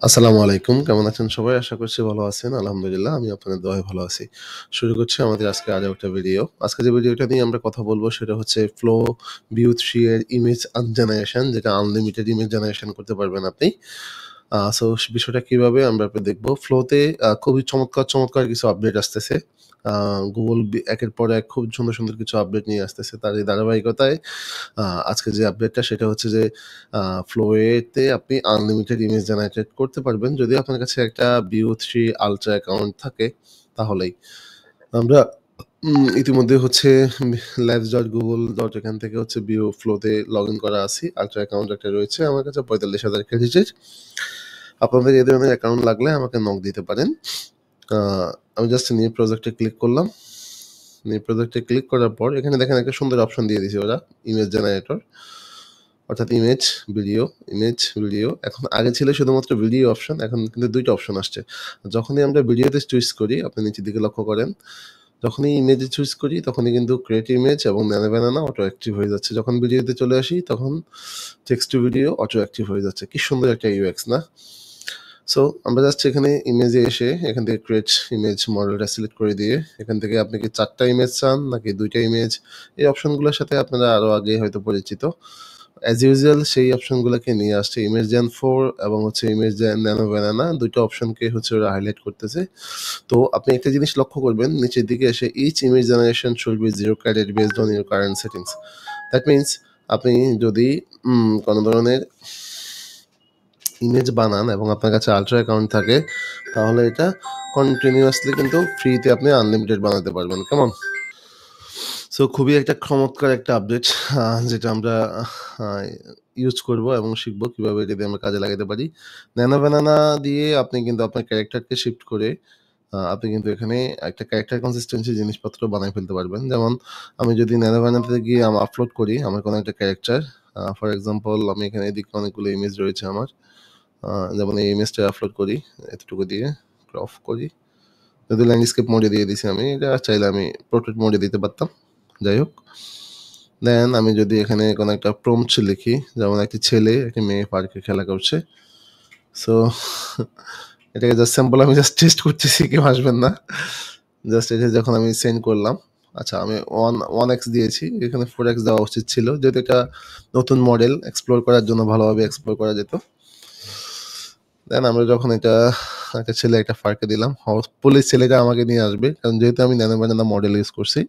আসসালামু আলাইকুম। কেমন আছেন সবাই? আশা করছি ভালো আছেন। আলহামদুলিল্লাহ আমি আপনাদের দোয়ায় ভালো আছি। শুরু করছি আমাদের আজকে আরো একটা ভিডিও। আজকে যে ভিডিওটা নিয়ে আমরা কথা বলব সেটা হচ্ছে Flow View 3 এর ইমেজ জেনারেশন, যেটা আনলিমিটেড ইমেজ জেনারেশন করতে পারবেন আপনি। সো বিষয়টা কিভাবে আমরা দেখব। Flow তে খুবই চমৎকার কিছু আপডেট আসতেছে। আ Google একের পর এক খুব সুন্দর কিছু আপডেট নিয়ে আসতেছে। তার এই ধারাবাহিকতায় আ আজকে যে আপডেটটা সেটা হচ্ছে যে আ Flow-তে আপনি আনলিমিটেড ইমেজ জেনারেট করতে পারবেন যদি আপনার কাছে একটা View 3 Ultra অ্যাকাউন্ট থাকে তাহলেই। আমরা ইতিমধ্যে হচ্ছে labs.google. এখান থেকে হচ্ছে Flow-তে লগইন করা আছি। Ultra অ্যাকাউন্ট একটা রয়েছে আমার কাছে ৪৫,০০০ ক্রেডিটের। আপনাদের এই ধরনের অ্যাকাউন্ট লাগলে আমাকে নক দিতে পারেন। আ আমি জাস্ট নিউ প্রজেক্টে ক্লিক করলাম। নিউ প্রজেক্টে ক্লিক করার পর এখানে দেখেন একটা সুন্দর অপশন দিয়ে দিয়েছে ওরা, ইমেজ জেনারেটর। অর্থাৎ ইমেজ, ভিডিও। এখন আগে ছিল শুধুমাত্র ভিডিও অপশন, এখন কিন্তু ২ টা অপশন আসছে। যখনই আমরা ভিডিওতে চুজ করি, আপনি নিচের দিকে লক্ষ্য করেন, যখনই ইমেজে চুজ করি তখনই কিন্তু ক্রিয়েট ইমেজ এবং ন্যানো ব্যানানা অটো অ্যাক্টিভ হয়ে যাচ্ছে। যখন ভিডিওতে চলে আসি তখন text to video auto active হয়ে যাচ্ছে। কি সুন্দর একটা UX না? সো আমরা জাস্ট এখানে ইমেজে এসে এখান থেকে ক্রিয়েট ইমেজ মডেলটা সিলেক্ট করে দিয়ে এখান থেকে আপনি কি ৪ টা ইমেজ চান নাকি ২ টা ইমেজ, এই অপশনগুলোর সাথে আপনারা আরো আগে হয়তো পরিচিত। অ্যাজ ইউজুয়াল সেই অপশনগুলোকে নিয়ে আসছে। ইমেজ জেন 4 এবং হচ্ছে ইমেজ জেন ন্যানো ব্যানানা ২ টা অপশনকে হচ্ছে ওরা হাইলাইট করতেছে। তো আপনি একটা জিনিস লক্ষ্য করবেন নিচের দিকে এসে each image generation should be 0 credit based on your current settings. That means আপনি যদি কোনো ধরনের ইমেজ বানান এবং আপনার কাছে আল্ট্রা অ্যাকাউন্ট থাকে তাহলে এটা কন্টিনিউয়াসলি কিন্তু ফ্রিতে আপনি আনলিমিটেড বানাতে পারবেন। কেমন? সো খুবই একটা চমৎকার একটা আপডেট যেটা আমরা আ ইউজ করব এবং শিখব কিভাবে এটা দিয়ে আমরা কাজে লাগাতে পারি। ন্যানো ব্যানানা দিয়ে আপনি কিন্তু আপনার ক্যারেক্টারকে শিফট করে আপনি কিন্তু এখানে একটা ক্যারেক্টার কনসিস্টেন্সি জিনিসপত্র বানায় ফেলতে পারবেন। যেমন আমি যদি ন্যানো ব্যানানাতে গিয়ে আপলোড করি আমার কোনো একটা ক্যারেক্টার, ফর এক্সাম্পল আমি এখানে এদিকে অনেকগুলো ইমেজ রয়েছে আমার। আ যেমন এই ইমেজটা আপলোড করি এতটুকু দিয়ে ক্রপ করি। যদি ল্যান্ডস্কেপ মোডে দিয়ে দিছি আমি, এটা চাইলে আমি পোর্ট্রেট মোডে দিতে পারতাম। যাই হোক। দেন আমি যদি এখানে কোনো একটা প্রম্পট লিখি, যেমন একটি ছেলে একটি মেয়ে পার্কে খেলা করছে। সো এটাকে জাস্ট স্যাম্পল আমি জাস্ট টেস্ট করতেছি, কেউ আসবেন না। জাস্ট এটা যখন আমি সেন্ড করলাম, আচ্ছা আমি 1x দিয়েছি, এখানে 4x দেওয়া উচিত ছিল। যেহেতু এটা নতুন মডেল এক্সপ্লোর করার জন্য ভালোভাবে এক্সপ্লোর করা যেত। দেন আমরা যখন এটা একটা ছেলে একটা পার্কে দিলাম, পুলিশ ছেলেটা আমাকে নিয়ে আসবে। কারণ যেহেতু আমি ন্যানো ব্যানানা মডেল ইউজ করছি।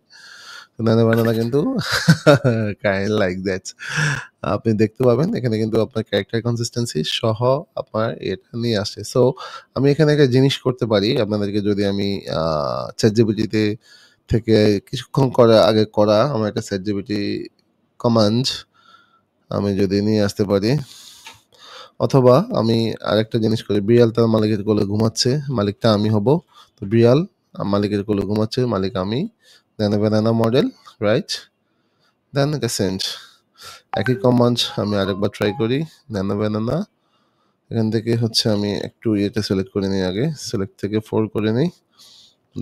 ন্যানো ব্যানানা কিন্তু কাইন্ড লাইক দ্যাট। আপনি দেখতে পাবেন এখানে কিন্তু আপনার ক্যারেক্টার কনসিস্টেন্সি সহ আপনার এটা নিয়ে আসে। সো আমি এখানে একটা জিনিস করতে পারি আপনাদেরকে, যদি আমি আ ChatGPT থেকে কিছুক্ষণ আগে করা আমার একটা ChatGPT কমান্ড আমি যদি নিয়ে আসতে পারি, অথবা আমি আরেকটা জিনিস করি, বিড়াল তার মালিকের কোলে ঘুমাচ্ছে, মালিকটা আমি হব। তো বিড়াল মালিকের কোলে ঘুমাচ্ছে, মালিক আমি। Nano banana model, right? Then এটা সেন্ড। একই কমান্ড আমি আরেকবার ট্রাই করি। ন্যানো ব্যানানা, এখান থেকে হচ্ছে আমি একটু ইয়েটা সিলেক্ট করে নিই আগে। সিলেক্ট থেকে 4 করে নিই।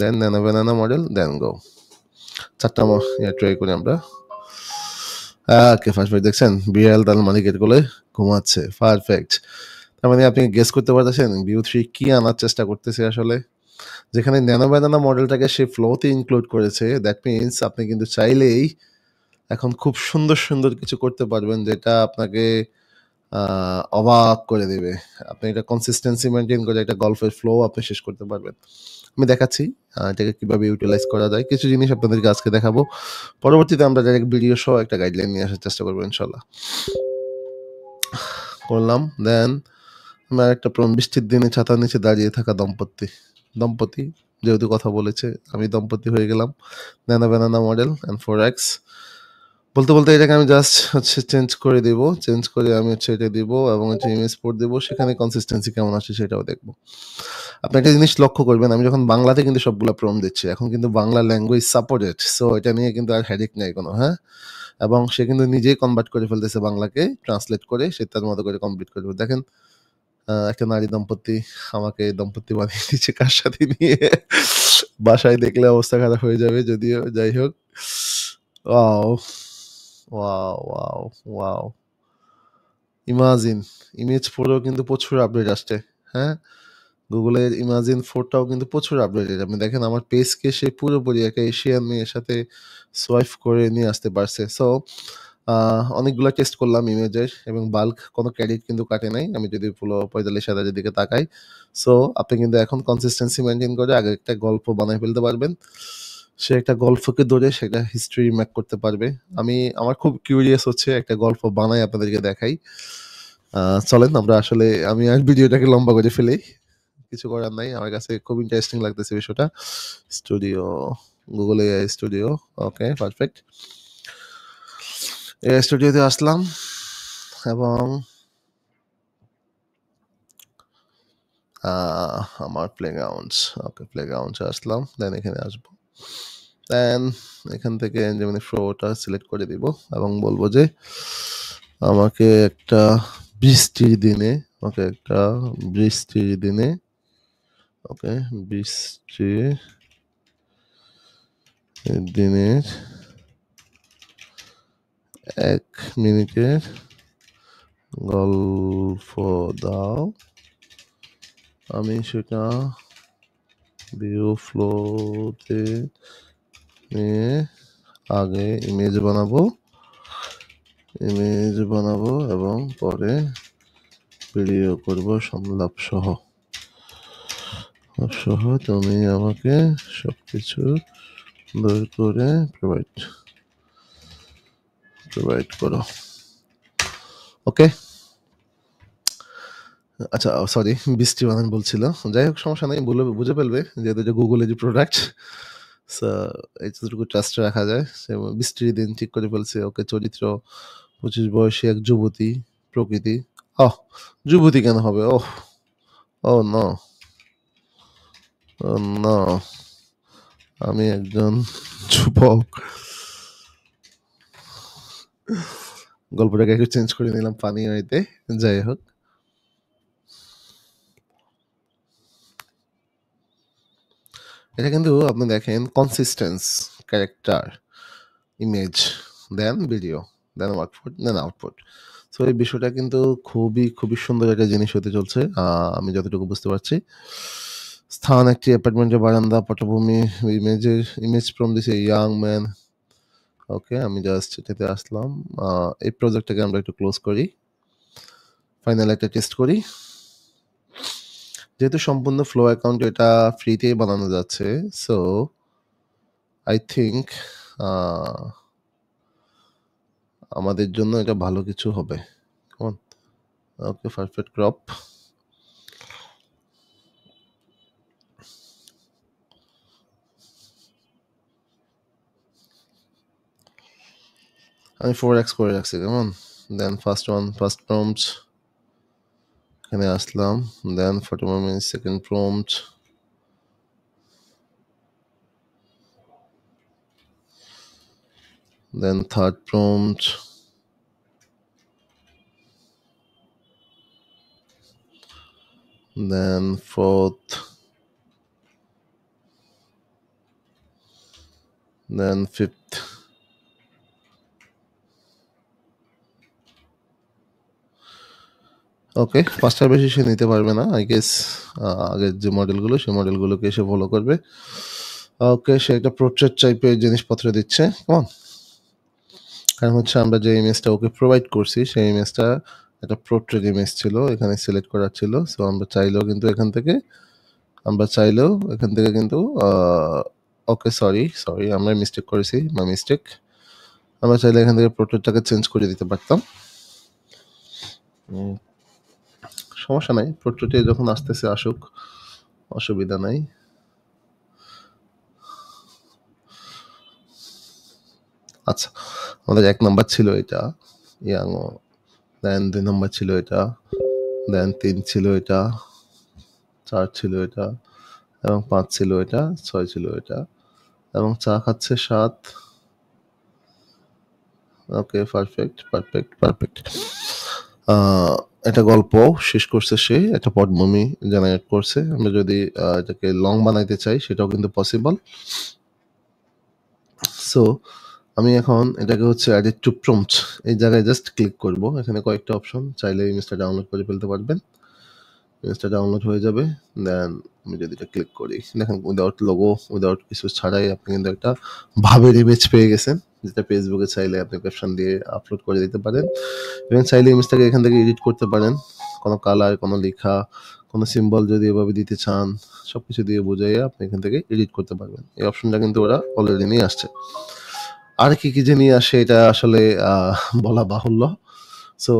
দেন ন্যানো ব্যানানা মডেল, দেন গো। ৪ টা ট্রাই করি আমরা। ওকে, ফার্স্ট দেখছেন? বিড়াল তার মালিকের কোলে ঘুমাচ্ছে। পারফেক্ট। তার মানে আপনি গেস করতে পারতেছেন View 3 কি আনার চেষ্টা করতেছে আসলে? যেখানে ন্যানো ব্যানানা মডেলটাকে সে ফ্লোতে ইনক্লুড করেছে, দ্যাট মিনস আপনি কিন্তু চাইলেই এখন খুব সুন্দর কিছু করতে পারবেন যেটা আপনাকে অবাক করে দিবে। আপনি এটা কনসিস্টেন্সি মেইনটেইন করে একটা গল্ফের ফ্লো আপনি শেষ করতে পারবেন। আমি দেখাচ্ছি এটাকে কিভাবে ইউটিলাইজ করা যায়। কিছু জিনিস আপনাদেরকে আজকে দেখাবো। পরবর্তীতে আমরা ডাইরেক্ট ভিডিও সহ একটা গাইডলাইন নিয়ে আসার চেষ্টা করব ইনশাআল্লাহ। করলাম। দেন আমি আরেকটা বৃষ্টির দিনে ছাতার নিচে দাঁড়িয়ে থাকা দম্পতি যেহেতু কথা বলেছে, আমি দম্পতি হয়ে গেলাম। Nano banana model and 4x। বলতে এটাকে আমি জাস্ট হচ্ছে চেঞ্জ করে দিব। চেঞ্জ করে আমি হচ্ছে এটা দিব এবং হচ্ছে ইমেজ পোর্ট দিব। সেখানে কনসিস্টেন্সি কেমন আসে সেটাও দেখব। আপনি একটা জিনিস লক্ষ্য করবেন, আমি যখন বাংলাতে কিন্তু সবগুলা প্রম্পট দিচ্ছি। এখন কিন্তু বাংলা ল্যাঙ্গুয়েজ সাপোর্টেড। সো এটা নিয়ে কিন্তু আর হেডেক নাই কোনো, হ্যাঁ? এবং সে কিন্তু নিজেই কনভার্ট করে ফেলতেছে বাংলাকে, ট্রান্সলেট করে সে তার মতো করে কমপ্লিট করে ফেলবে। দেখেন একটা নারী দম্পতি আমাকে দম্পতি বানিয়ে দিচ্ছে কার সাথে নিয়ে। বাসায় দেখলে অবস্থা খারাপ হয়ে যাবে যদিও, যাই হোক। ওয়াও! ওয়াও! ইমাজিন ইমেজ 4 এও কিন্তু প্রচুর আপডেট আসছে। হ্যাঁ? গুগলের ইমাজিন 4 টাও কিন্তু প্রচুর আপডেটেড। আপনি দেখেন আমার পেজকে সে পুরোপুরি একটা এশিয়ান মেয়ের সাথে সোয়াইপ করে নিয়ে আসতে পারছে। সো অনেকগুলা টেস্ট করলাম ইমেজের এবং বাল্ক কোনো ক্রেডিট কিন্তু কাটে নাই। আমি যদি পুরো ৪৫,০০০ এর দিকে তাকাই। সো আপনি কিন্তু এখন কনসিস্টেন্সি মেইনটেইন করে আগে একটা গল্প বানায় ফেলতে পারবেন। সে একটা গল্পকে ধরে সেটা হিস্ট্রি মেক করতে পারবে। আমার খুব কিউরিয়াস হচ্ছে একটা গল্প বানায় আপনাদেরকে দেখাই। চলেন আমরা আসলে আমি আর ভিডিওটাকে লম্বা করে ফেলি। কিছু করার নাই। আমার কাছে খুব ইন্টারেস্টিং লাগতেছে বিষয়টা। Studio, Google AI studio. Okay, perfect. AI স্টুডিওতে আসলাম এবং আমার প্লেগ্রাউন্ডস। ওকে, প্লেগ্রাউন্ডসে আসলাম। দেন এখানে আসবো। দেন এখান থেকে যেমনি ফ্লোটা সিলেক্ট করে দিব এবং বলবো যে আমাকে একটা বৃষ্টির দিনে ওকে বৃষ্টির দিনের ১ মিনিটের গল্প দাও। আমি সেটা ভিউ ফ্লোতে নিয়ে আগে ইমেজ বানাবো এবং পরে ভিডিও করব সংলাপ সহ। তুমি আমাকে সবকিছু সুন্দর করে প্রোভাইড করো। ওকে, আচ্ছা সরি বৃষ্টি বানান বলছিল। যাই হোক সমস্যা নাই, বুঝে ফেলবে যেহেতু এটা গুগলেরই প্রোডাক্ট। সো এইটুকু ট্রাস্ট রাখা যায়। সে বৃষ্টির দিন ঠিক করে ফেলছে। ওকে, চরিত্র ২৫ বয়সী এক যুবতী, প্রকৃতি। ওহ! যুবতী কেন হবে? ওহ! Oh no! Oh no! আমি একজন যুবক। গল্পটাকে একটু চেঞ্জ করে নিলাম ফানি ওয়েতে। যাই হোক। এটা কিন্তু আপনি দেখেন কনসিস্টেন্স, ক্যারেক্টার, ইমেজ, দেন ভিডিও, দেন আউটপুট। সো এই বিষয়টা কিন্তু খুবই সুন্দর একটা জিনিস হতে চলছে। আমি যতটুকু বুঝতে পারছি। স্থান একটি অ্যাপার্টমেন্টের বারান্দা, পটভূমি, image from this a young man. Okay, আমি জাস্ট এটাতে আসলাম। এই প্রজেক্টটাকে আমরা একটু ক্লোজ করি। ফাইনাল একটা টেস্ট করি। যেহেতু সম্পূর্ণ ফ্লো অ্যাকাউন্ট এটা ফ্রিতেই বানানো যাচ্ছে। সো আই থিংক আমাদের জন্য এটা ভালো কিছু হবে। কেমন? ওকে, পারফেক্ট ক্রপ। আমি 4x করে রাখছি, কেমন? দেন ফার্স্ট প্রম্পট, এখানে আসলাম। দেন 41 minutes সেকেন্ড প্রম্পট, দেন থার্ড প্রম্পট, দেন fourth, দেন fifth. ওকে, ৫টার বেশি সে নিতে পারবে না আই গেস। আগের যে মডেলগুলো সেই মডেলগুলোকে সে ফলো করবে। ওকে, সে একটা পোর্ট্রেট টাইপের জিনিসপত্র দিচ্ছে। কেমন? কারণ হচ্ছে আমরা যে ইমেজটা ওকে প্রোভাইড করছি সেই ইমেজটা একটা পোর্ট্রেট ইমেজ ছিল, এখানে সিলেক্ট করা ছিল। সো আমরা চাইলেও এখান থেকে কিন্তু ওকে সরি আমরা মিস্টেক করেছি, মাই মিস্টেক। আমরা চাইলে এখান থেকে পোর্ট্রেটটাকে চেঞ্জ করে দিতে পারতাম। সমস্যা নাই, পোর্ট্রেটে যখন আসতেছে আসুক, অসুবিধা নাই। আচ্ছা, আমাদের ১ নাম্বার ছিল এটা, ইয়াংও। দেন ২ নাম্বার ছিল এটা, দেন ৩ ছিল এটা, ৪ ছিল এটা, এবং ৫ ছিল এটা, ৬ ছিল এটা, এবং চা খাচ্ছে ৭। ওকে, পারফেক্ট। একটা গল্প শেষ করছে সে, একটা পটভূমি জেনারেট করছে। আমরা যদি এটাকে লং বানাইতে চাই সেটাও কিন্তু পসিবল। সো আমি এখন এটাকে হচ্ছে এডিট টু প্রম্পট এই জায়গায় জাস্ট ক্লিক করব। এখানে কয়েকটা অপশন, চাইলে ইমেজটা ডাউনলোড করে ফেলতে পারবেন। ইমেজটা ডাউনলোড হয়ে যাবে। দেন আমি যদি এটা ক্লিক করি, দেখেন উইদাউট লোগো, উইদাউট কিছু ছাড়াই আপনি কিন্তু একটা ভাবের ইমেজ পেয়ে গেছেন, যেটা ফেসবুকে চাইলে আপনি ক্যাপশন দিয়ে আপলোড করে দিতে পারেন এবং চাইলে ইমেজটাকে এখান থেকে এডিট করতে পারেন। কোনো কালার, কোনো লেখা, কোনো সিম্বল যদি এভাবে দিতে চান, সবকিছু দিয়ে বুঝাইয়া আপনি এখান থেকে এডিট করতে পারবেন। এই অপশনটা কিন্তু ওরা অলরেডি নিয়ে আসছে। আর কি যে নিয়ে আসে এটা আসলে বলা বাহুল্য। সো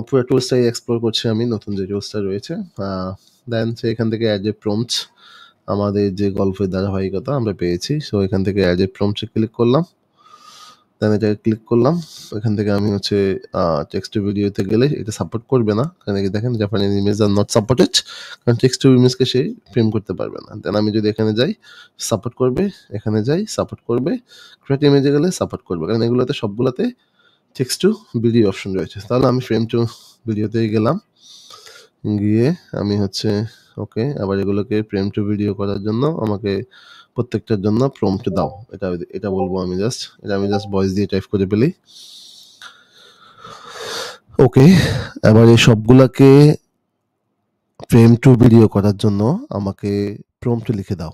পুরো টুলসটাই এক্সপ্লোর করছি আমি, নতুন যে টুলসটা রয়েছে। দেন এখান থেকে অ্যাড এ প্রম্পট, আমাদের যে গল্পের ধারাবাহিকতা আমরা পেয়েছি। সো এখান থেকে অ্যাড এ প্রম্পটে ক্লিক করলাম। দেন এটাকে ক্লিক করলাম। এখান থেকে আমি হচ্ছে টেক্সট টু ভিডিওতে গেলে এটা সাপোর্ট করবে না। কারণ এই দেখেন Japanese image are not supported. কারণ টেক্সট টু ইমেজকে সে ফ্রেম করতে পারবে না। দেন আমি যদি এখানে যাই, সাপোর্ট করবে, এখানে যাই, সাপোর্ট করবে, ক্রিয়েট ইমেজে গেলে সাপোর্ট করবে। কারণ এগুলোতে সবগুলোতে টেক্সট টু ভিডিও অপশন রয়েছে। তাহলে আমি ফ্রেম টু ভিডিওতেই গেলাম। গিয়ে আমি হচ্ছে ওকে, আবার এগুলোকে ফ্রেম টু ভিডিও করার জন্য আমাকে প্রত্যেকটার জন্য প্রম্পট দাও। এটা বলবো আমি জাস্ট। এটা আমি জাস্ট ভয়েস দিয়ে টাইপ করে ফেলি। ওকে, এবার এই সবগুলাকে ফ্রেম টু ভিডিও করার জন্য আমাকে প্রম্পট লিখে দাও।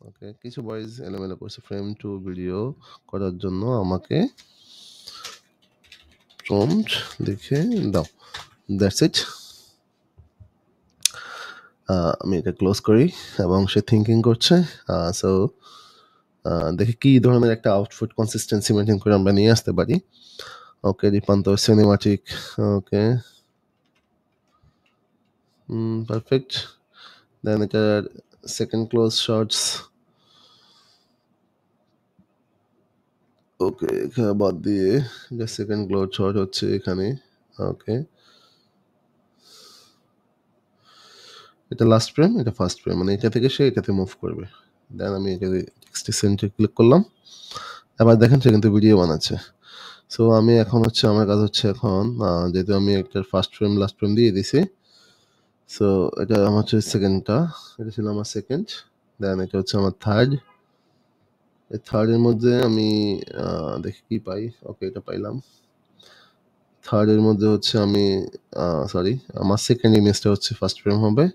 ওকে, কিছু ভয়েস এলোমেলো করছে। ফ্রেম টু ভিডিও করার জন্য আমাকে প্রম্পট লিখে দাও। That's it. আমি এটা ক্লোজ করি এবং সে থিঙ্কিং করছে। সো দেখি কি ধরনের একটা আউটপুট কনসিস্টেন্সি মেনটেন করে আমরা নিয়ে আসতে পারি। ওকে, রূপান্তর সিনেমাটিক। ওকে, পারফেক্ট। দেন এটার সেকেন্ড ক্লোজ শর্টস। ওকে, এখানে বাদ দিয়ে এটা সেকেন্ড ক্লোজ শর্ট হচ্ছে এখানে। ওকে, এটা লাস্ট ফ্রেম, এটা ফার্স্ট ফ্রেম, মানে এটা থেকে সে এটাতে মুভ করবে। দেন আমি এটাকে এক্সটেনশনে ক্লিক করলাম। এবার দেখেন সে কিন্তু ভিডিও বানাচ্ছে। সো আমি এখন হচ্ছে আমার কাজ হচ্ছে এখন যেহেতু আমি একটা ফার্স্ট ফ্রেম লাস্ট ফ্রেম দিয়ে দিছি, সো এটা আমার হচ্ছে সেকেন্ডটা, এটা ছিল আমার সেকেন্ড। দেন এটা হচ্ছে আমার থার্ড। এই থার্ডের মধ্যে আমি দেখি কি পাই। ওকে, এটা পাইলাম। থার্ডের মধ্যে হচ্ছে আমি সরি, আমার সেকেন্ড ইমেজটা হচ্ছে ফার্স্ট ফ্রেম হবে।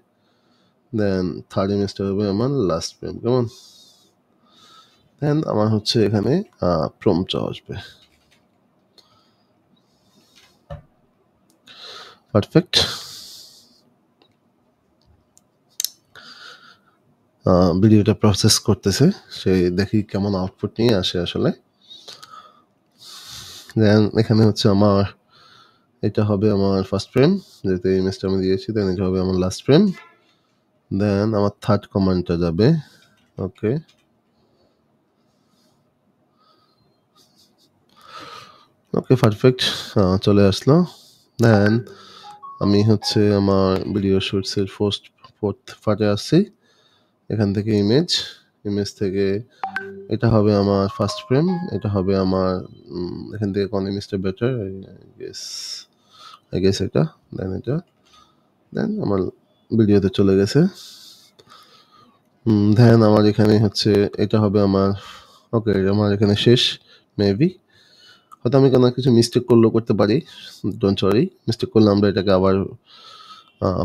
দেন থার্ড ইমেজটা হবে আমার লাস্ট ফ্রেম। কেমন? দেন আমার হচ্ছে এখানে প্রম্পটটা আসবে। পারফেক্ট। ভিডিওটা প্রসেস করতেছে, সে দেখি কেমন আউটপুট নিয়ে আসে আসলে। দেন এখানে হচ্ছে আমার এটা হবে আমার ফার্স্ট ফ্রেম, যেহেতু এই ইমেজটা আমি দিয়েছি। দেন এটা হবে আমার লাস্ট ফ্রেম। দেন আমার থার্ড কমান্ডটা যাবে। ওকে, ওকে, পারফেক্ট, চলে আসলো। দেন আমি হচ্ছে আমার ভিডিও শুটসের ফোর্থ পার্টে আসছি। এখান থেকে ইমেজ থেকে এটা হবে আমার ফার্স্ট ফ্রেম, এটা হবে আমার এখান থেকে কোন ইমেজটা বেটার, আই গেস এটা। দেন এটা, দেন আমার ভিডিওতে চলে গেছে। দেন আমার এখানে হচ্ছে এটা হবে আমার, ওকে, আমার এখানে শেষ মেবি। হয়তো আমি কোনো কিছু মিস্টেক করলেও করতে পারি, ডোন্ট ওয়ারি। মিস্টেক করলে আমরা এটাকে আবার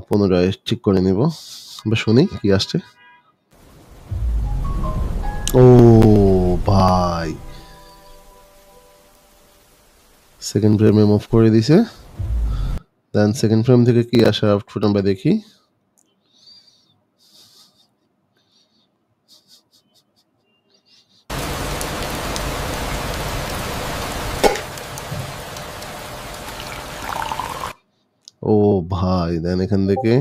পুনরায় ঠিক করে নিব। আমরা শুনি কি আসছে। ও ভাই, সেকেন্ড ফ্রেমে মুভ করে দিছে। দেন সেকেন্ড ফ্রেম থেকে কি আসে আউটপুট আমরা দেখি। ও ভাই, দেন এখান থেকে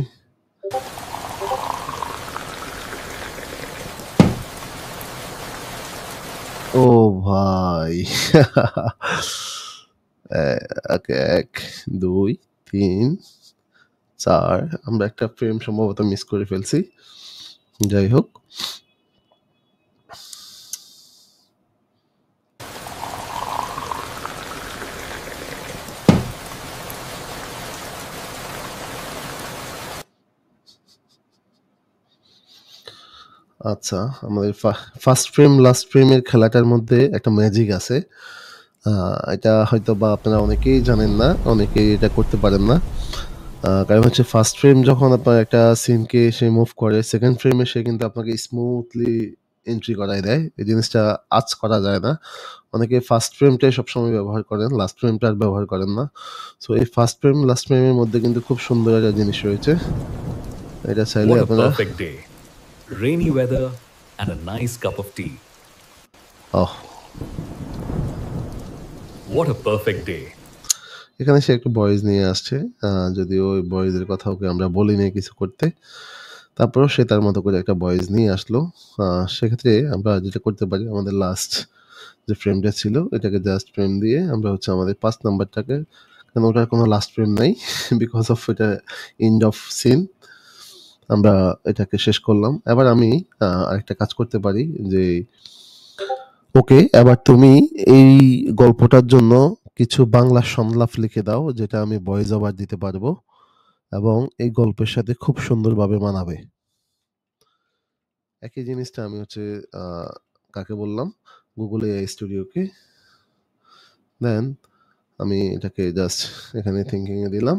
ও ভাই ওকে, 1 2 3 4, আমরা একটা ফ্রেম সম্ভবত মিস করে ফেলছি। যাই হোক, আচ্ছা, আমাদের ফার্স্ট ফ্রেম লাস্ট ফ্রেমের খেলাটার মধ্যে একটা ম্যাজিক আছে। এটা হয়তোবা আপনারা অনেকেই জানেন না, অনেকেই এটা করতে পারেন না। কারণ হচ্ছে ফার্স্ট ফ্রেম যখন আপনার একটা সিনকে সে মুভ করে, সেকেন্ড ফ্রেমে সে কিন্তু আপনাকে স্মুথলি এন্ট্রি করায় দেয়। এই জিনিসটা আঁচ করা যায় না। অনেকে ফার্স্ট ফ্রেমটাই সবসময় ব্যবহার করেন, লাস্ট ফ্রেমটা আর ব্যবহার করেন না। সো এই ফার্স্ট ফ্রেম, লাস্ট ফ্রেমের মধ্যে কিন্তু খুব সুন্দর একটা জিনিস রয়েছে। এটা চাইলে What a আপনারা perfect day. Rainy weather and a nice cup of tea. Oh! What a perfect day. এখানে সে একটু ভয়েস নিয়ে আসছে। যদিও ওই ভয়েসের কথা ওকে আমরা বলি নাই কিছু করতে। তারপরেও সে তার মতো করে একটা ভয়েস নিয়ে আসলো। সেক্ষেত্রে আমরা যেটা করতে পারি, আমাদের লাস্ট যে ফ্রেমটা ছিল এটাকে জাস্ট ফ্রেম দিয়ে আমরা হচ্ছে আমাদের ৫ নাম্বারটাকে, কারণ ওটার কোনো লাস্ট ফ্রেম নাই বিকজ অফ এটা এন্ড অফ সিন। আমরা এটাকে শেষ করলাম। এবার আমি আরেকটা কাজ করতে পারি যে, ওকে এবার তুমি এই গল্পটার জন্য কিছু বাংলা সংলাপ লিখে দাও যেটা আমি ভয়েস ওভার দিতে পারবো এবং এই গল্পের সাথে খুব সুন্দরভাবে মানাবে। একই জিনিসটা আমি হচ্ছে কাকে বললাম? Google AI স্টুডিওকে। দেন আমি এটাকে জাস্ট এখানে থিংকিং এ দিলাম।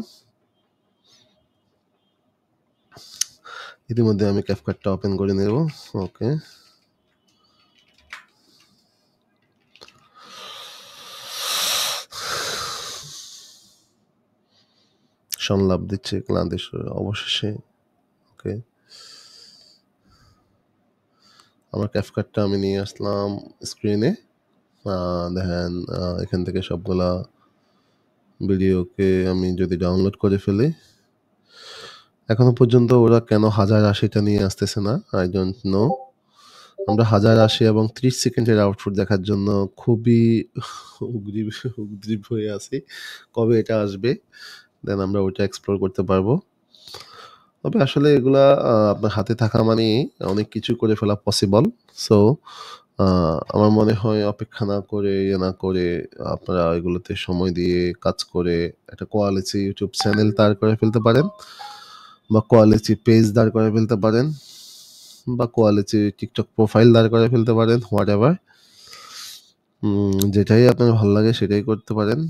ইতিমধ্যে আমি ক্যাপকাটটা ওপেন করে নেব। ওকে। সংলাপ দিচ্ছে ক্লান্তেশ্বর অবশেষে। ওকে। আমার ক্যাপকাটটা আমি নিয়ে আসলাম স্ক্রিনে। দেখেন এখান থেকে সবগুলা ভিডিওকে আমি যদি ডাউনলোড করে ফেলি, এখনো পর্যন্ত ওরা কেন 1080টা নিয়ে আসতেছে না, আই ডোন্ট নো। আমরা 1080 এবং 30 সেকেন্ডের আউটপুট দেখার জন্য খুবই উদ্গ্রীব হয়ে আছি কবে এটা আসবে, দেন আমরা ওইটা এক্সপ্লোর করতে পারবো। তবে আসলে এগুলা আপনার হাতে থাকা মানেই অনেক কিছু করে ফেলা পসিবল। সো আমার মনে হয় অপেক্ষা না করে, ইয়ে না করে আপনারা এগুলোতে সময় দিয়ে কাজ করে একটা কোয়ালিটি ইউটিউব চ্যানেল দাঁড় করে ফেলতে পারেন, বা কোয়ালিটি পেজ দাঁড় করে ফেলতে পারেন, বা কোয়ালিটি টিকটক প্রোফাইল দাঁড় করে ফেলতে পারেন, হোয়াটএভার। যেটাই আপনার ভালো লাগে সেটাই করতে পারেন।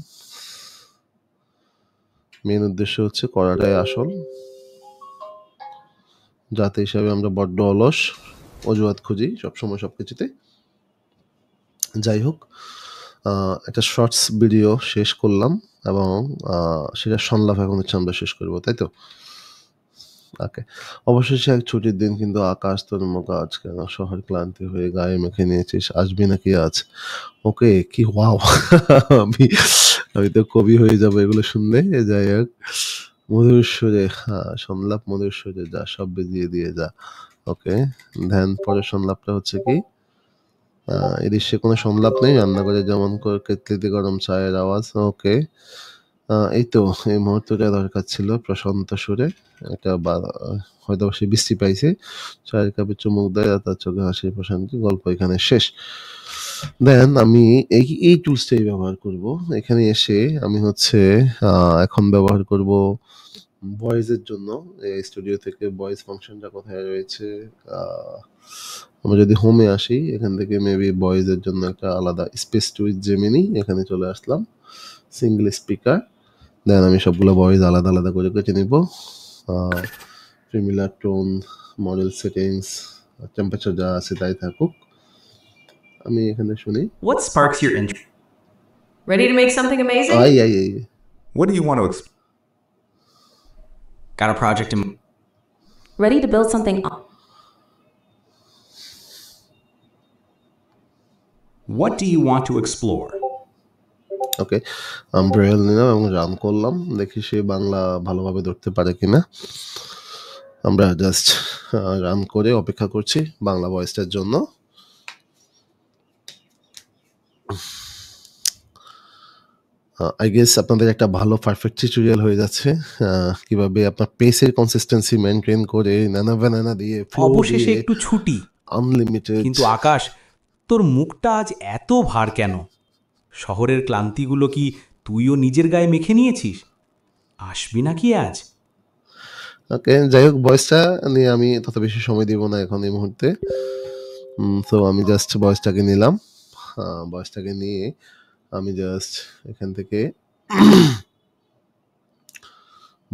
মেন উদ্দেশ্য হচ্ছে করাটাই আসল। জাতি হিসাবে আমরা বড্ড অলস, অজুহাত খুঁজি সবসময় সবকিছুতে। যাই হোক, একটা শর্টস ভিডিও শেষ করলাম এবং সেটা সংলাপ এখন হচ্ছে আমরা শেষ করব, তাই তো? ওকে। অবশেষে এক ছুটির দিন, কিন্তু আকাশ তোর মুখ আজ কেন শহর ক্লান্তি হয়ে গায়ে মেখে নিয়েছিস, আসবি নাকি আজ? ওকে, কি ওয়াও! আমি আমি তো কবি হয়ে যাবো এগুলো শুনলে। যাই হোক, মধুর সুরে সংলাপ মধুর সুরে যা সব বেজিয়ে দিয়ে যা। ওকে, ধ্যান পরের সংলাপটা হচ্ছে কি, এই দৃশ্যে কোনো সংলাপ নেই, রান্নাঘরে যেমন করে কেতলিতে গরম চায়ের আওয়াজ। ওকে, এই তো এই মুহূর্তটা দরকার ছিল প্রশান্ত সুরে। একটা হয়তো সে বৃষ্টি পাইছে, চায়ের কাপে চুমুক দেয় আর তার চোখে হাসির প্রশান্তি। গল্প এখানে শেষ। দেন আমি এই টুলসটাই ব্যবহার করব। এখানে এসে আমি হচ্ছে এখন ব্যবহার করব ভয়েসের জন্য। এই স্টুডিও থেকে ভয়েস ফাংশনটা কোথায় রয়েছে? আমরা যদি হোমে আসি, এখান থেকে মেবি ভয়েসের জন্য একটা আলাদা স্পেস টুইচ জেমিনি, এখানে চলে আসলাম। Single speaker. দেন আমি সবগুলো ভয়েস আলাদা আলাদা করে কেটে নিব। Similar tone, model settings, temperature যা আছে তাই থাকুক। আমি এখানে শুনি। What sparks your interest? Ready to make something amazing? I What do you want to Got a project in Ready to build something What do you want to explore? Okay, Braille নিলাম এবং run করলাম, দেখি সে বাংলা ভালোভাবে ধরতে পারে কিনা। আমরা just run করে অপেক্ষা করছি বাংলা ভয়েসটার জন্য। আই গেস আপনাদের একটা ভালো পারফেক্ট টিউটোরিয়াল হয়ে যাচ্ছে কিভাবে আপনার পেসের কনসিস্টেন্সি মেনটেন করে নানা বানানা দিয়ে অবশেষে একটু ছুটি। আনলিমিটেড। কিন্তু আকাশ, তোর মুখটা আজ এত ভার কেন? শহরের ক্লান্তিগুলো কি তুইও নিজের গায়ে মেখে নিয়েছিস? আসবি নাকি আজ? ওকে, যাই হোক, ভয়েসটা নিয়ে আমি তত বেশি সময় দিব না এখন এই মুহূর্তে। তো আমি জাস্ট ভয়েসটাকে নিলাম। ভয়েসটাকে নিয়ে আমি জাস্ট এখান থেকে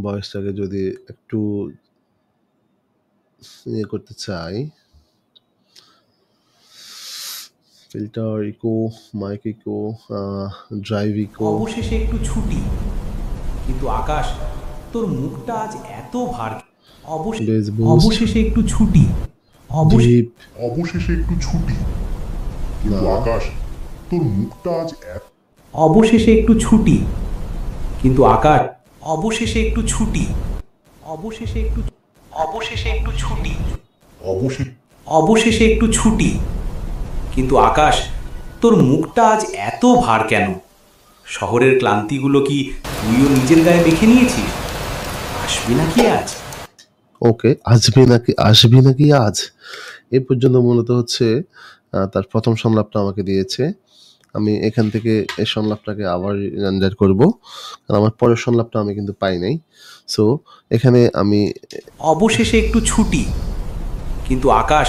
ভয়েসটাকে যদি একটু ইয়ে করতে চাই, filter echo, mic echo, drive echo. অবশেষে একটু ছুটি, কিন্তু আকাশ তোর মুখটা আজ এত ভার। Bass boost, অবশেষে একটু ছুটি, ডিপ, অবশেষে একটু ছুটি, কিন্তু আকাশ তোর মুখটা আজ অবশেষে একটু ছুটি, কিন্তু আকাশ অবশেষে একটু ছুটি, অবশেষে একটু অবশেষে একটু ছুটি, অবশেষে একটু ছুটি, কিন্তু আকাশ তোর মুখটা আজ এত ভার কেন? শহরের ক্লান্তিগুলো কি তুইও নিজের গায়ে মেখে নিয়েছিস? আসবি নাকি আজ? ওকে, আসবি নাকি আজ, এই পর্যন্ত মূলত হচ্ছে তার প্রথম সংলাপটা আমাকে দিয়েছে। আমি এখান থেকে এই সংলাপটাকে আবার রেন্ডার করব, কারণ আমার পরের সংলাপটা আমি কিন্তু পাই নাই। সো এখানে আমি অবশেষে একটু ছুটি, কিন্তু আকাশ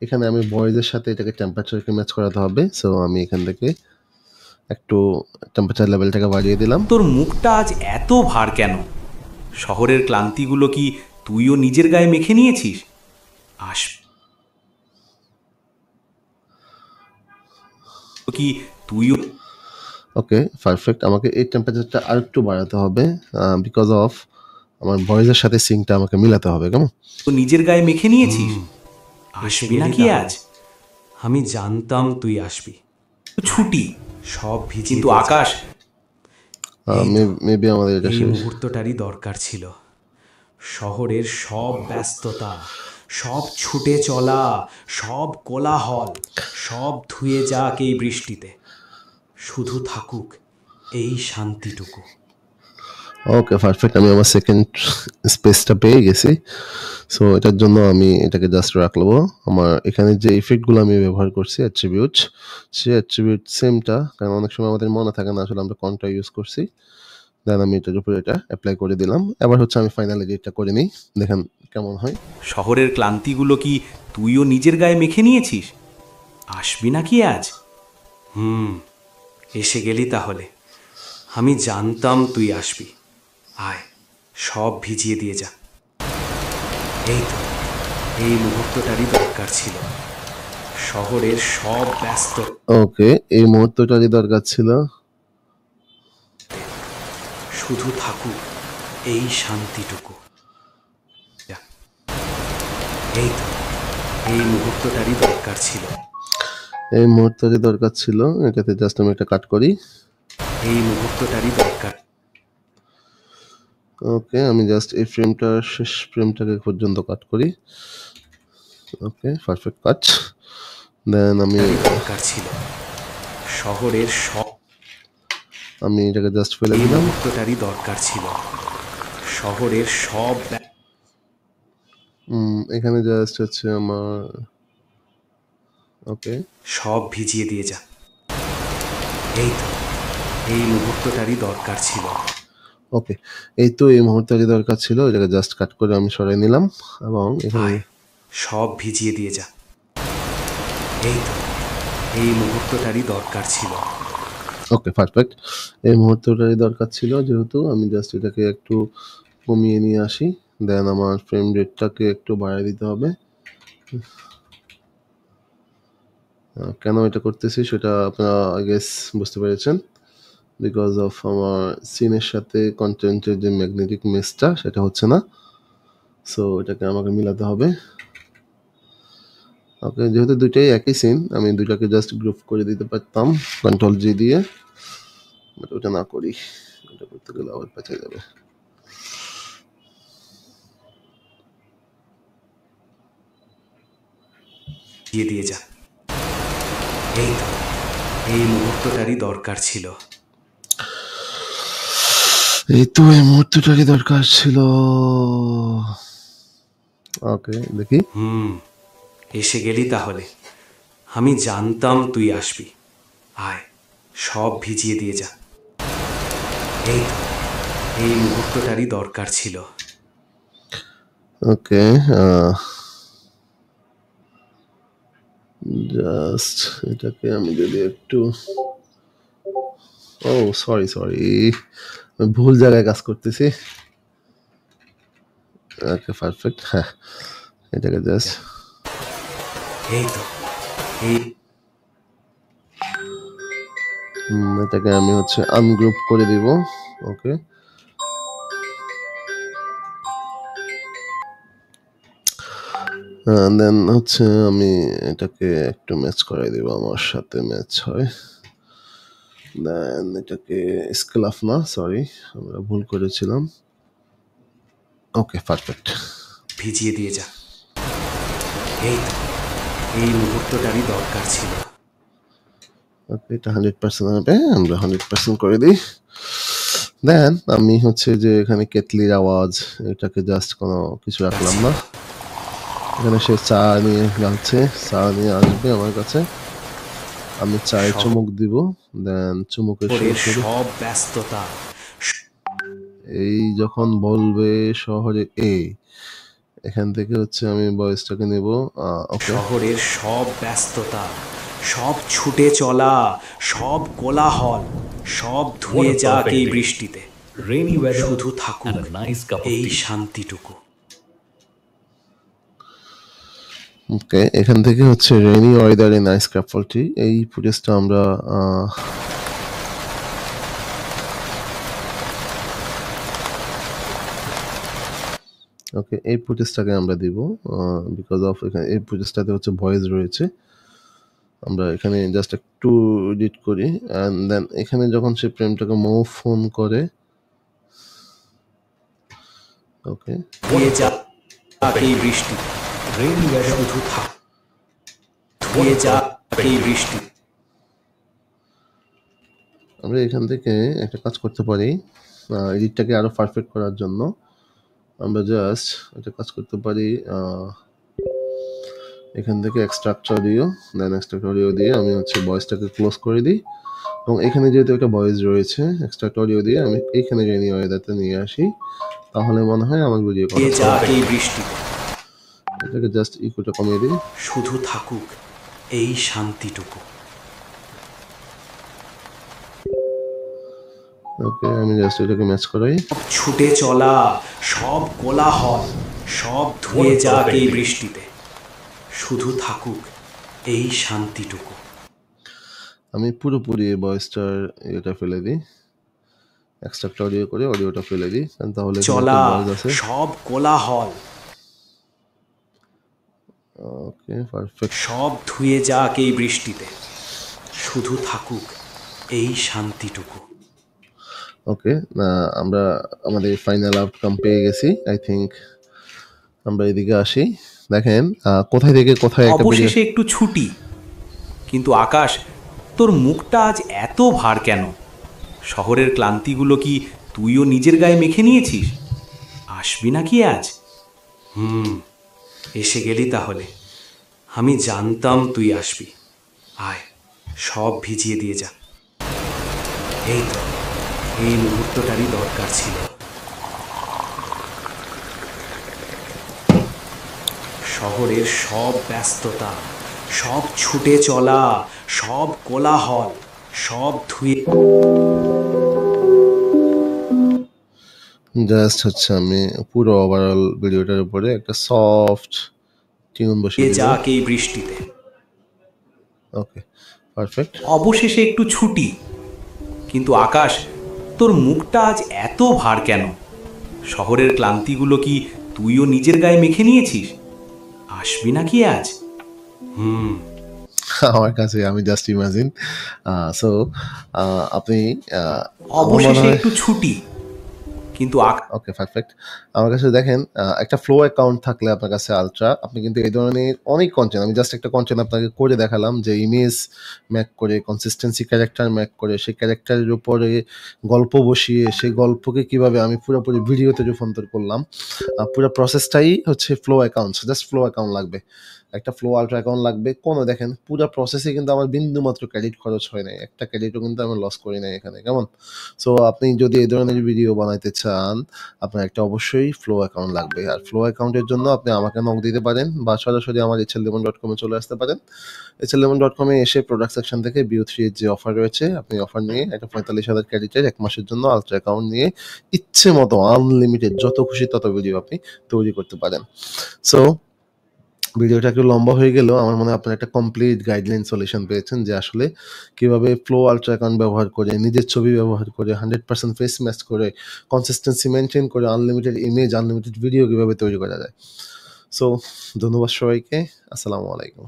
এখানে আমি ভয়েসের সাথে এটাকে টেম্পারেচারকে ম্যাচ করাতে হবে। সো আমি এখান থেকে একটু টেম্পারেচার লেভেলটাকে বাড়িয়ে দিলাম। তোর মুখটা আজ এত ভার কেন? শহরের ক্লান্তিগুলো কি তুইও নিজের গায়ে মেখে নিয়েছিস? আস কি তুইও ওকে, পারফেক্ট। আমাকে এই টেম্পারেচারটা আরেকটু বাড়াতে হবে, বিকজ অফ আমার ভয়েসের সাথে সিঙ্কটা আমাকে মিলাতে হবে, কেমন? নিজের গায়ে মেখে নিয়েছিস? আসবি নাকি আজ? আমি জানতাম তুই আসবি। ছুটি, সব ভিজে কিন্তু আকাশ মেবি আমাদের এটা এই শেষ। মুহূর্তটারই দরকার ছিল। শহরের সব ব্যস্ততা, সব ছুটে চলা, সব কোলাহল, সব ধুয়ে যাক এই বৃষ্টিতে। শুধু থাকুক এই শান্তিটুকু। ওকে, পারফেক্ট। আমি আমার সেকেন্ড স্পেসটা পেয়ে গেছি। সো এটার জন্য আমি এটাকে জাস্ট রাখবো। আমার এখানে যে ইফেক্টগুলো আমি ব্যবহার করছি অ্যাট্রিবিউট, সে অ্যাট্রিবিউট সেমটা, কারণ অনেক সময় আমাদের মনে থাকে না আসলে আমরা কোনটা ইউজ করছি। দেন আমি এটার উপরে এটা অ্যাপ্লাই করে দিলাম। এবার হচ্ছে আমি ফাইনালি এডিটটা করে নিই, দেখেন কেমন হয়। শহরের ক্লান্তিগুলো কি তুইও নিজের গায়ে মেখে নিয়েছিস? আসবি নাকি আজ? এসে গেলি তাহলে। আমি জানতাম তুই আসবি। আয়, সব ভিজিয়ে দিয়ে যা। এই তো, এই মুহূর্তটারই দরকার ছিল। শহরের সব ব্যস্ত, ওকে, এই মুহূর্তটারই দরকার ছিল। শুধু থাকুক এই শান্তিটুকু। যা। এই তো, এই মুহূর্তটারই দরকার ছিল। এই মুহূর্তটারই দরকার ছিল। এটাতে জাস্ট আমি একটা কাট করি। এই মুহূর্তটারই দরকার। ওকে, আমি জাস্ট এই ফ্রেমটার শেষ ফ্রেমটাকে পর্যন্ত কাট করি। ওকে, পারফেক্ট কাট। দেন আমি দরকার ছিল। শহরের সব, আমি এটাকে জাস্ট ফেলে এই দিলাম। মুহূর্তটারই দরকার ছিল। শহরের সব এখানে জাস্ট হচ্ছে আমার ওকে, সব ভিজিয়ে দিয়ে যা। এই তো, এই মুহূর্তটারই দরকার ছিল। ওকে, এই তো এই মুহূর্তেরই দরকার ছিল। এটাকে জাস্ট কাট করে আমি সরাই নিলাম এবং এখানে আয়, সব ভিজিয়ে দিয়ে যা। এই তো, এই মুহূর্তটারই দরকার ছিল। ওকে, পারফেক্ট। এই মুহূর্তটারই দরকার ছিল, যেহেতু আমি জাস্ট এটাকে একটু কমিয়ে নিয়ে আসি। দেন আমার ফ্রেম রেটটাকে একটু বাড়িয়ে দিতে হবে। কেন এটা করতেছি সেটা আপনারা আই গেস বুঝতে পেরেছেন, বিকজ অফ আমার সিনের সাথে কন্টেন্টের যে ম্যাগনেটিক মেসটা সেটা হচ্ছে না। সো এটাকে আমাকে মিলাতে হবে। ওকে, যেহেতু দুইটাই একই সিন, আমি দুইটাকে জাস্ট গ্রুপ করে দিতে পারতাম কন্ট্রোল জি দিয়ে, বাট ওটা না করি, ওটা করতে গেলে আবার পেঁচে যাবে। দিয়ে দিয়ে যা। এই তো, এই মুহূর্তটারই দরকার ছিল। এই তো এই মুহূর্তটারই দরকার ছিল। ওকে, দেখি। এসে গেলি তাহলে। আমি জানতাম তুই আসবি। আয়, সব ভিজিয়ে দিয়ে যা। এই তো, এই মুহূর্তটারই দরকার ছিল। ওকে, জাস্ট এটাকে আমি যদি একটু ও সরি সরি, ভুল জায়গায় কাজ করতেছি। ওকে পারফেক্ট, হ্যাঁ এটাকে জাস্ট এই তো এই এটাকে আমি হচ্ছে আনগ্রুপ করে দিব। ওকে, দেন হচ্ছে আমি এটাকে একটু ম্যাচ করাই দিব, আমার সাথে ম্যাচ হয়। দেন এটাকে স্কেলাফ না, সরি আমরা ভুল করেছিলাম। Okay perfect. ভিজিয়ে দিয়ে যা। এই তো এই মুহূর্তটারই দরকার ছিল। ওকে, এটা 100% হবে, আমরা 100% করে দিই। দেন আমি হচ্ছে যে এখানে কেতলির আওয়াজ, এটাকে জাস্ট কোনো কিছু রাখলাম না। এখানে সে চা নিয়ে যাচ্ছে, চা নিয়ে আসবে আমার কাছে, আমি চায়ে চুমুক দিব। দেন চুমুকের শহরের শুরু সব ব্যস্ততা, এই যখন বলবে শহরে এখান থেকে হচ্ছে আমি ভয়েসটাকে নেব। ওকে, শহরের সব ব্যস্ততা, সব ছুটে চলা, সব কোলাহল, সব ধুয়ে What a যাক perfect এই day. বৃষ্টিতে। Rainy weather শুধু and থাকুক a nice cup of এই tea. শান্তিটুকু। ওকে, এখান থেকে হচ্ছে রেনি ওয়েদারে নাইস কাপলটি, এই ফুটেজটা আমরা ওকে এই ফুটেজটাকে আমরা দিব, বিকজ অফ এখানে এই ফুটেজটাতে হচ্ছে ভয়েস রয়েছে। আমরা এখানে জাস্ট একটু এডিট করি, অ্যান্ড দেন এখানে যখন সে প্রেমটাকে মুভ ফোন করে, ওকে ধুয়ে যাক এই বৃষ্টিতে। Rainy weather শুধু থাক ধুয়ে যাক এই বৃষ্টি। আমরা এখান থেকে একটা কাজ করতে পারি, এডিটটাকে আরো পারফেক্ট করার জন্য আমরা জাস্ট একটা কাজ করতে পারি, এখান থেকে এক্সট্রাক্ট অডিও, দেন এক্সট্রাক্ট অডিও দিয়ে আমি হচ্ছে ভয়েসটাকে ক্লোজ করে দিই, এবং এখানে যেহেতু একটা ভয়েস রয়েছে এক্সট্রাক্ট অডিও দিয়ে আমি এইখানে রেনি ওয়েদারতে নিয়ে আসি, তাহলে মনে হয় আমার ভিডিও ধুয়ে করা যাক এই বৃষ্টিতে। এটাকে জাস্ট ইকোটা কমিয়ে দিই। শুধু থাকুক এই শান্তিটুকু। ওকে, আমি জাস্ট এটাকে ম্যাচ করাই। সব ছুটে চলা, সব কোলাহল, সব ধুয়ে যাক এই বৃষ্টিতে। শুধু থাকুক এই শান্তিটুকু। আমি পুরোপুরি এই ভয়েসটার এটা ফেলে দিই, এক্সট্রাক্ট অডিও করে অডিওটা ফেলে দিই, কারণ তাহলে চলা, ভয়েস আছে। সব কোলাহল, ওকে পারফেক্ট। সব ধুয়ে যাক এই বৃষ্টিতে। শুধু থাকুক এই শান্তিটুকু। ওকে, আমরা আমাদের ফাইনাল আউটকাম পেয়ে গেছি। আই থিংক আমরা এদিকে আসি। দেখেন কোথায় থেকে কোথায় একটা অবশেষে একটু ছুটি, কিন্তু আকাশ তোর মুখটা আজ এত ভার কেন? শহরের ক্লান্তিগুলো কি তুইও নিজের গায়ে মেখে নিয়েছিস? আসবি নাকি আজ? এসে গেলি তাহলে। আমি জানতাম তুই আসবি। আয়, সব ভিজিয়ে দিয়ে যা। এই তো এই মুহূর্তটারই দরকার ছিল। শহরের সব ব্যস্ততা, সব ছুটে চলা, সব কোলাহল, সব ধুয়ে জাস্ট হচ্ছে আমি পুরো ওভারঅল ভিডিওটার উপরে একটা সফট টিউন বসিয়ে দিই। যাক এই বৃষ্টিতে। Okay perfect. অবশেষে একটু ছুটি, কিন্তু আকাশ তোর মুখটা আজ এত ভার কেন? শহরের ক্লান্তিগুলো কি তুইও নিজের গায়ে মেখে নিয়েছিস? আসবি নাকি আজ? আমার কাছে আমি জাস্ট ইমাজিন, সো আপনি অবশেষে একটু ছুটি, কিন্তু ওকে পারফেক্ট। আমার কাছে দেখেন একটা ফ্লো অ্যাকাউন্ট থাকলে আপনার কাছে আলট্রা, আপনি কিন্তু এই ধরনের অনেক কন্টেন্ট, আমি জাস্ট একটা কন্টেন্ট আপনাকে করে দেখালাম যে ইমেজ ম্যাক করে, কনসিস্টেন্সি ক্যারেক্টার ম্যাক করে, সেই ক্যারেক্টারের উপরে গল্প বসিয়ে সেই গল্পকে কিভাবে আমি পুরোপুরি ভিডিওতে রূপান্তর করলাম, পুরো প্রসেসটাই হচ্ছে flow accounts, just flow account লাগবে। একটা ফ্লো আলট্রা অ্যাকাউন্ট লাগবে। কোনো দেখেন পুরা প্রসেসে কিন্তু আমার বিন্দুমাত্র ক্রেডিট খরচ হয় নাই। একটা ক্রেডিটও কিন্তু আমি লস করি নাই এখানে, কেমন? সো আপনি যদি এই ধরনের ভিডিও বানাইতে চান, আপনার একটা অবশ্যই ফ্লো অ্যাকাউন্ট লাগবে। আর ফ্লো অ্যাকাউন্টের জন্য আপনি আমাকে নক দিতে পারেন বা সরাসরি আমার hllemon.com এ চলে আসতে পারেন। hllemon.com এ এসে প্রোডাক্ট সেকশন থেকে BO3 এর যে অফার রয়েছে, আপনি অফার নিয়ে একটা 45,000 ক্রেডিটের 1 মাসের জন্য আলট্রা অ্যাকাউন্ট নিয়ে ইচ্ছে মতো আনলিমিটেড যত খুশি তত ভিডিও আপনি তৈরি করতে পারেন। সো ভিডিওটা একটু লম্বা হয়ে গেলেও আমার মনে হয় আপনারা একটা কমপ্লিট গাইডলাইন সলিউশন পেয়েছেন যে আসলে কিভাবে ফ্লো আলট্রা অ্যাকাউন্ট ব্যবহার করে, নিজের ছবি ব্যবহার করে, 100% ফেস ম্যাচ করে, কনসিস্টেন্সি মেনটেন করে আনলিমিটেড ইমেজ, আনলিমিটেড ভিডিও কিভাবে তৈরি করা যায়। সো ধন্যবাদ সবাইকে। আসসালামু আলাইকুম।